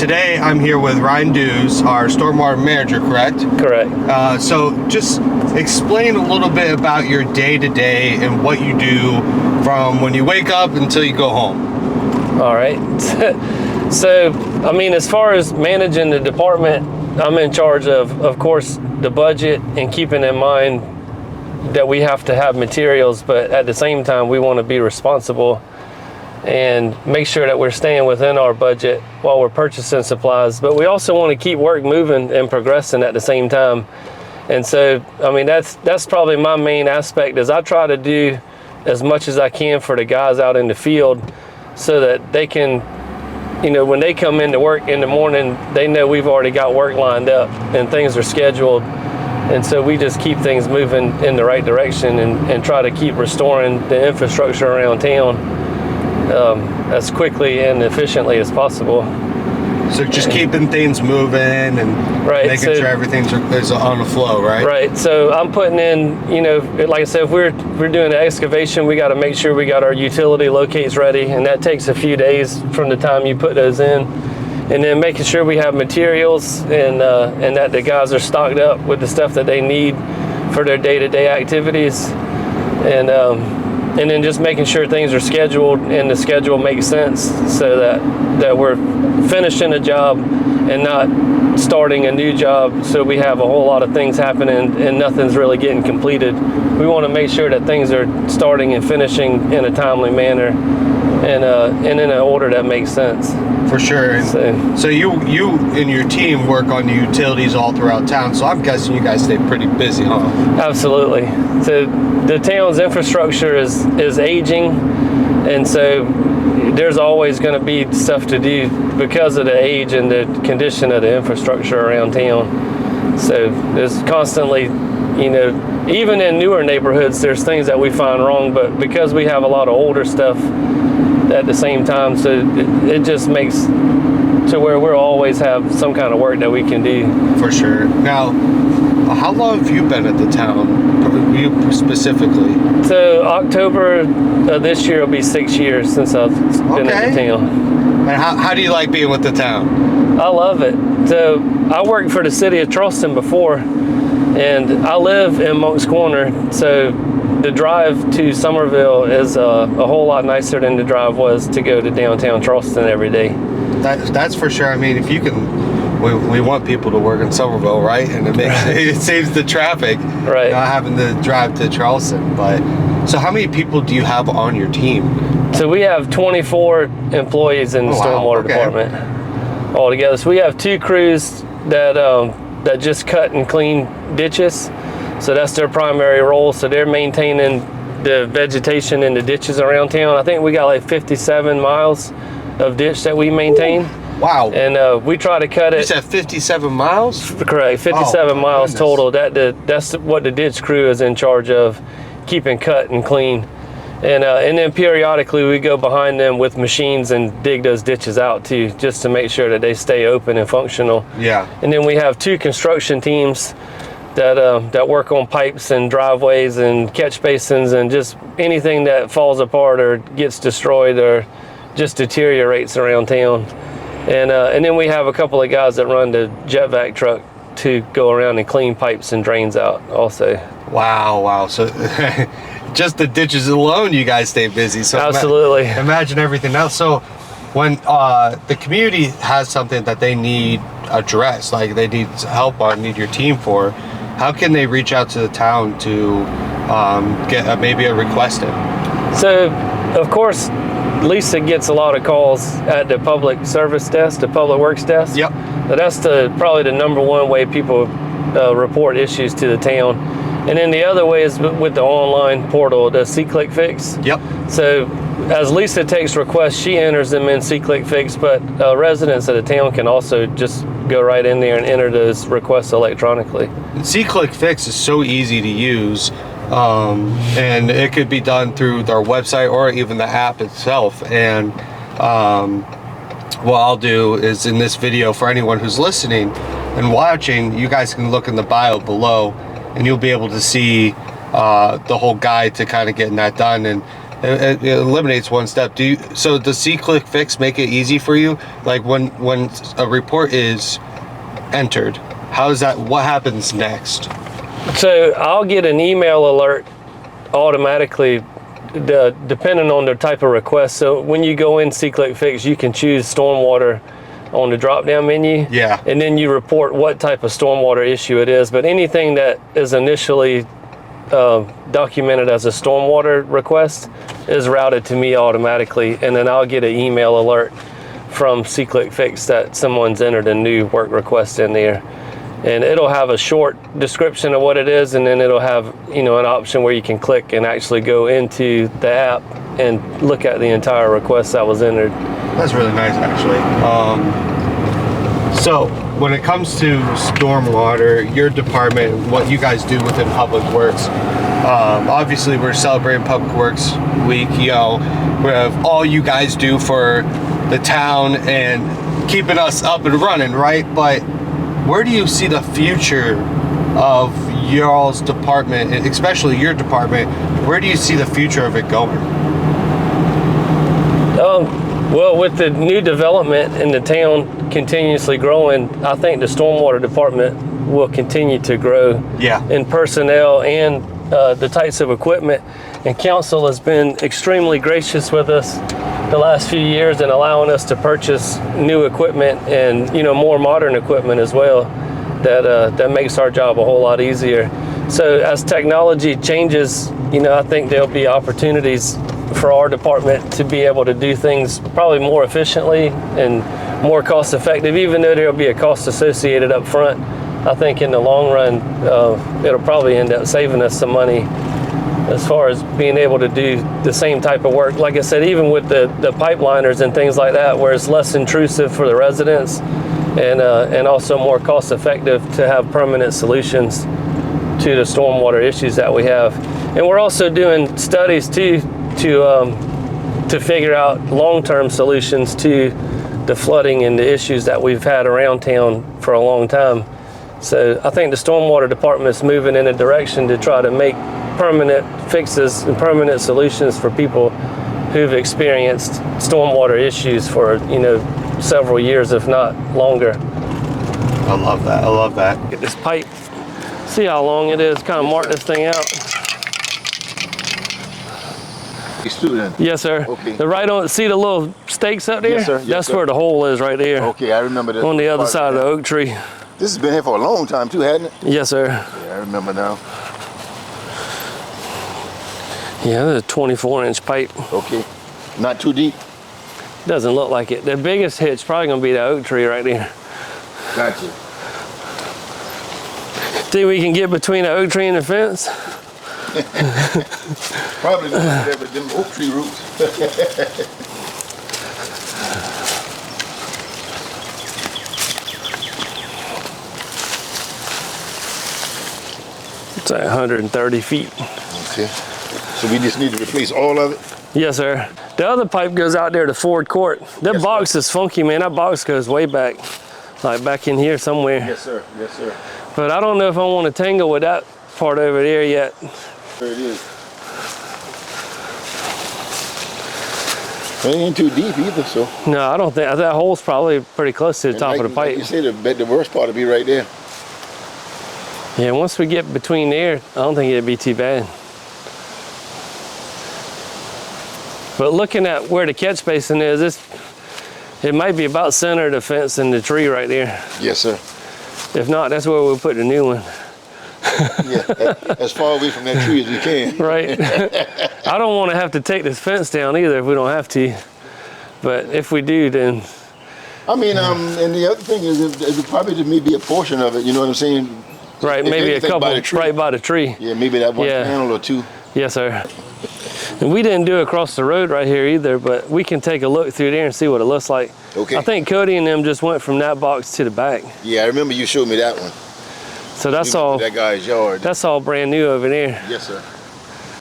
today I'm here with Ryan Dews, our Stormwater Manager, correct? Correct. So just explain a little bit about your day-to-day and what you do from when you wake up until you go home. All right. So, I mean, as far as managing the department, I'm in charge of course, the budget and keeping in mind that we have to have materials, but at the same time, we want to be responsible and make sure that we're staying within our budget while we're purchasing supplies. But we also want to keep work moving and progressing at the same time. And so, I mean, that's probably my main aspect, is I try to do as much as I can for the guys out in the field so that they can, you know, when they come into work in the morning, they know we've already got work lined up and things are scheduled. And so we just keep things moving in the right direction and try to keep restoring the infrastructure around town as quickly and efficiently as possible. So just keeping things moving and making sure everything's is on the flow, right? Right. So I'm putting in, you know, like I said, if we're doing the excavation, we got to make sure we got our utility locates ready, and that takes a few days from the time you put those in. And then making sure we have materials and that the guys are stocked up with the stuff that they need for their day-to-day activities. And then just making sure things are scheduled and the schedule makes sense so that we're finishing a job and not starting a new job, so we have a whole lot of things happening and nothing's really getting completed. We want to make sure that things are starting and finishing in a timely manner and in an order that makes sense. For sure. So you and your team work on the utilities all throughout town, so I'm guessing you guys stay pretty busy, huh? Absolutely. So the town's infrastructure is aging, and so there's always going to be stuff to do because of the age and the condition of the infrastructure around town. So there's constantly, you know, even in newer neighborhoods, there's things that we find wrong, but because we have a lot of older stuff at the same time, so it just makes to where we'll always have some kind of work that we can do. For sure. Now, how long have you been at the town, you specifically? So October of this year will be 6 years since I've been at the town. And how do you like being with the town? I love it. So I worked for the city of Charleston before, and I live in Monk's Corner, so the drive to Summerville is a whole lot nicer than the drive was to go to downtown Charleston every day. That's for sure. I mean, if you can, we want people to work in Somerville, right? And it saves the traffic, right? Not having to drive to Charleston. But so, how many people do you have on your team? So we have 24 employees in the stormwater department altogether. So we have 2 crews that just cut and clean ditches. So that's their primary role. So they're maintaining the vegetation in the ditches around town. I think we got like 57 miles of ditch that we maintain. Wow. And we try to cut it. You said 57 miles? Correct, 57 miles total. That's what the ditch crew is in charge of, keeping cut and clean. And then periodically we go behind them with machines and dig those ditches out too, just to make sure that they stay open and functional. Yeah. And then we have 2 construction teams that work on pipes and driveways and catch basins and just anything that falls apart or gets destroyed or just deteriorates around town. And then we have a couple of guys that run the jet vac truck to go around and clean pipes and drains out also. Wow. So just the ditches alone, you guys stay busy. So absolutely. Imagine everything else. So when the community has something that they need addressed, like they need help or need your team for, how can they reach out to the town to get maybe a request in? So, of course, Lisa gets a lot of calls at the public service desk, the public works desk. Yep. So that's probably the #1 way people report issues to the town. And then the other way is with the online portal, the C-Click Fix. Yep. So as Lisa takes requests, she enters them in C-Click Fix, but residents of the town can also just go right in there and enter those requests electronically. C-Click Fix is so easy to use, and it could be done through their website or even the app itself. And what I'll do is, in this video, for anyone who's listening and watching, you guys can look in the bio below and you'll be able to see the whole guide to kind of getting that done. And it eliminates one step. So does C-Click Fix make it easy for you? Like when a report is entered, what happens next? So I'll get an email alert automatically depending on the type of request. So when you go in C-Click Fix, you can choose stormwater on the drop-down menu. Yeah. And then you report what type of stormwater issue it is. But anything that is initially documented as a stormwater request is routed to me automatically, and then I'll get an email alert from C-Click Fix that someone's entered a new work request in there. And it'll have a short description of what it is, and then it'll have, an option where you can click and actually go into the app and look at the entire request that was entered. That's really nice, actually. So when it comes to stormwater, your department, what you guys do within Public Works, obviously we're celebrating Public Works Week, we have all you guys do for the town and keeping us up and running, right? But where do you see the future of y'all's department, especially your department? Where do you see the future of it going? Well, with the new development in the town continuously growing, I think the stormwater department will continue to grow in personnel and the types of equipment. And council has been extremely gracious with us the last few years in allowing us to purchase new equipment and more modern equipment as well that makes our job a whole lot easier. So as technology changes, I think there'll be opportunities for our department to be able to do things probably more efficiently and more cost effective. Even though there'll be a cost associated up front, I think in the long run it'll probably end up saving us some money as far as being able to do the same type of work. Like I said, even with the pipeliners and things like that, where it's less intrusive for the residents and also more cost effective to have permanent solutions to the stormwater issues that we have. And we're also doing studies too to figure out long-term solutions to the flooding and the issues that we've had around town for a long time. So I think the stormwater department is moving in a direction to try to make permanent fixes and permanent solutions for people who've experienced stormwater issues for several years, if not longer. I love that. I love that. Get this pipe, see how long it is, kind of mark this thing out. Student. Yes, sir. Okay. The right on, see the little stakes up there? Yes, sir. Yes, That's sir. where the hole is right there. Okay, I remember that. On the other side of the oak tree. This has been here for a long time too, hasn't it? Yes, sir. Yeah, I remember now. Yeah, there's a 24-inch pipe. Okay. Not too deep? Doesn't look like it. The biggest hit's probably gonna be the oak tree right there. Gotcha. Think we can get between the oak tree and the fence? Probably not there, but them oak tree roots. It's like 130 feet. Okay. So we just need to replace all of it? Yes, sir. The other pipe goes out there to Ford Court. That box is funky, man. That box goes way back, like back in here somewhere. Yes, sir. Yes, sir. But I don't know if I want to tangle with that part over there yet. There it is. It ain't too deep either, so. No, I don't think, that hole's probably pretty close to the top of the pipe. Like you say, the worst part will be right there. Yeah, once we get between there, I don't think it'd be too bad. But looking at where the catch basin is, it might be about center of the fence and the tree right there. Yes, sir. If not, that's where we'll put the new one. Yeah, as far away from that tree as we can. Right. I don't want to have to take this fence down either if we don't have to. But if we do, then. I mean, and the other thing is, it probably just may be a portion of it. You know what I'm saying? Right, maybe a couple right by the tree. Yeah, maybe that one panel or two. Yes, sir. And we didn't do it across the road right here either, but we can take a look through there and see what it looks like. Okay. I think Cody and them just went from that box to the back. Yeah, I remember you showed me that one. So that's all. That guy's yard. That's all brand new over there. Yes, sir.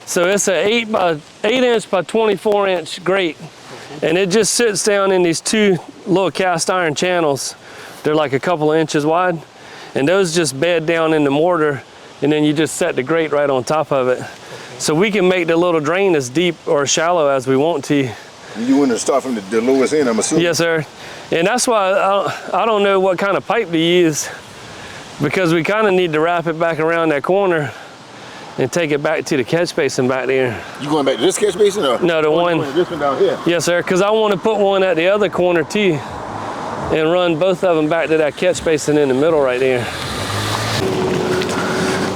So it's a 8-inch by 24-inch grate, and it just sits down in these two little cast iron channels. They're like a couple of inches wide, and those just bed down in the mortar, and then you just set the grate right on top of it. So we can make the little drain as deep or shallow as we want to. You want to start from the lowest end, I'm assuming? Yes, sir. And that's why I don't know what kind of pipe to use, because we kind of need to wrap it back around that corner and take it back to the catch basin back there. You going back to this catch basin or? No, the one. This one down here? Yes, sir, because I want to put one at the other corner too and run both of them back to that catch basin in the middle right there.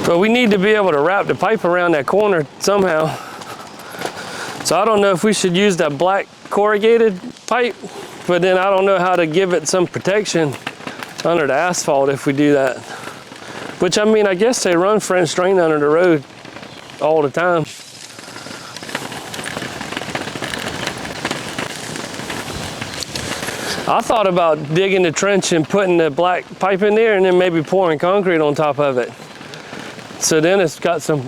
But we need to be able to wrap the pipe around that corner somehow. So I don't know if we should use that black corrugated pipe, but then I don't know how to give it some protection under the asphalt if we do that. Which, I mean, I guess they run French drain under the road all the time. I thought about digging the trench and putting the black pipe in there and then maybe pouring concrete on top of it. So then it's got some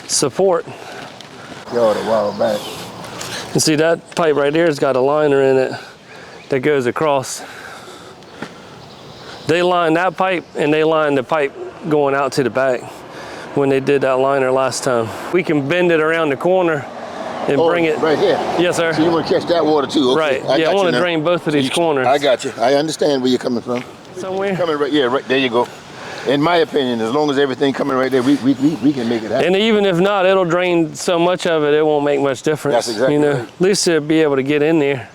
support. Yard a while back. And see, that pipe right there has got a liner in it that goes across. They lined that pipe and they lined the pipe going out to the back when they did that liner last time. We can bend it around the corner and bring it. Right here? Yes, sir. So you want to catch that water too? Okay. Right. Yeah, I want to drain both of these corners. I got you. I understand where you're coming from. Somewhere? Coming right, yeah, right there you go. In my opinion, as long as everything coming right there, we can make it happen. And even if not, it'll drain so much of it, it won't make much difference. That's exactly right. At least it'll be able to get in there.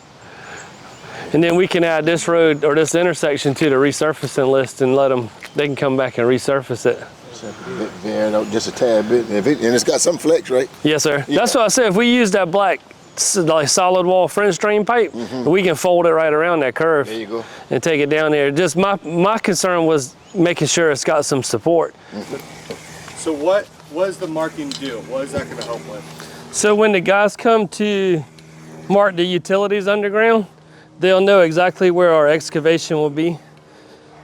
And then we can add this road or this intersection to the resurfacing list and they can come back and resurface it. Veering out just a tad bit, and it's got some flex, right? Yes, sir. Yeah. That's what I said. If we use that black, like solid wall French drain pipe, we can fold it right around that curve. There you go. And take it down there. Just my concern was making sure it's got some support. So what does the marking do? What is that going to help with? So when the guys come to mark the utilities underground, they'll know exactly where our excavation will be.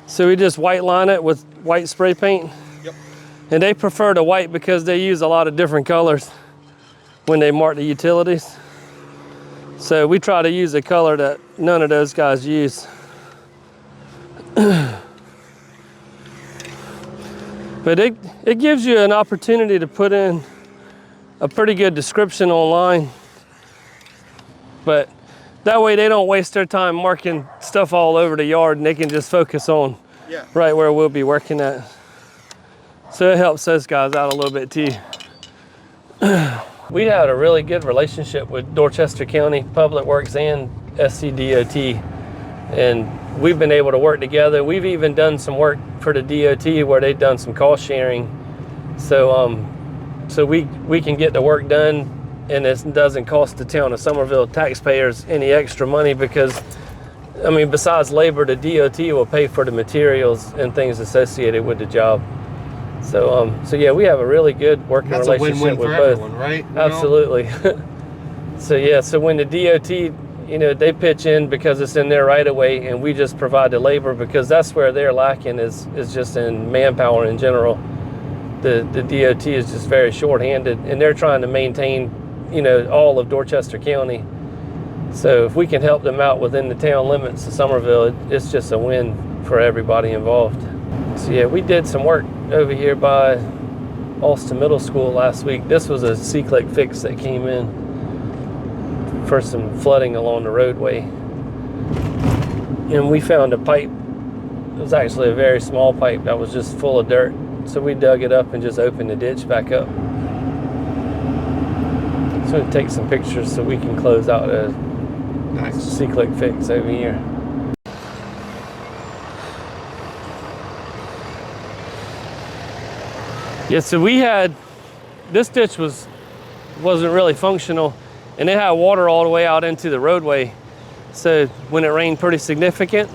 So we just white line it with white spray paint. Yep. And they prefer the white because they use a lot of different colors when they mark the utilities. So we try to use a color that none of those guys use. But it gives you an opportunity to put in a pretty good description online. But that way they don't waste their time marking stuff all over the yard and they can just focus on right where we'll be working at. So it helps those guys out a little bit too. We had a really good relationship with Dorchester County Public Works and SCDOT, and we've been able to work together. We've even done some work for the DOT where they've done some cost sharing. So we can get the work done and it doesn't cost the town of Summerville taxpayers any extra money because, I mean, besides labor, the DOT will pay for the materials and things associated with the job. So yeah, we have a really good working relationship with both. Everyone, right? Absolutely. So yeah, so when the DOT, they pitch in because it's in their right of way, and we just provide the labor because that's where they're lacking is just in manpower in general. The DOT is just very short-handed, and they're trying to maintain, all of Dorchester County. So if we can help them out within the town limits of Summerville, it's just a win for everybody involved. So yeah, we did some work over here by Alston Middle School last week. This was a C-click fix that came in for some flooding along the roadway. And we found a pipe. It was actually a very small pipe that was just full of dirt. So we dug it up and just opened the ditch back up. So we'll take some pictures so we can close out a C-click fix over here. Yeah, so we had, this ditch wasn't really functional, and it had water all the way out into the roadway. So when it rained pretty significant,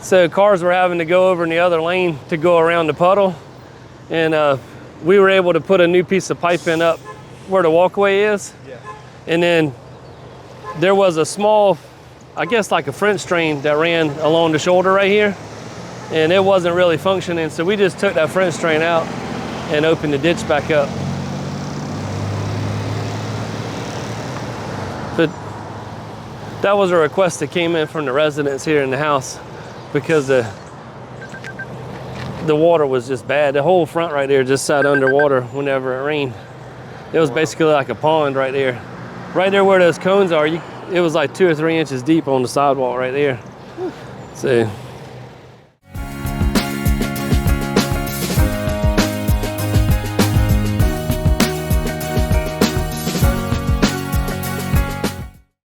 so cars were having to go over in the other lane to go around the puddle. And we were able to put a new piece of pipe in up where the walkway is. Yeah. And then there was a small, I guess like a French drain that ran along the shoulder right here. And it wasn't really functioning, so we just took that French drain out and opened the ditch back up. But that was a request that came in from the residents here in the house because the water was just bad. The whole front right there just sat underwater whenever it rained. It was basically like a pond right there. Right there where those cones are, it was like 2 or 3 inches deep on the sidewalk right there. So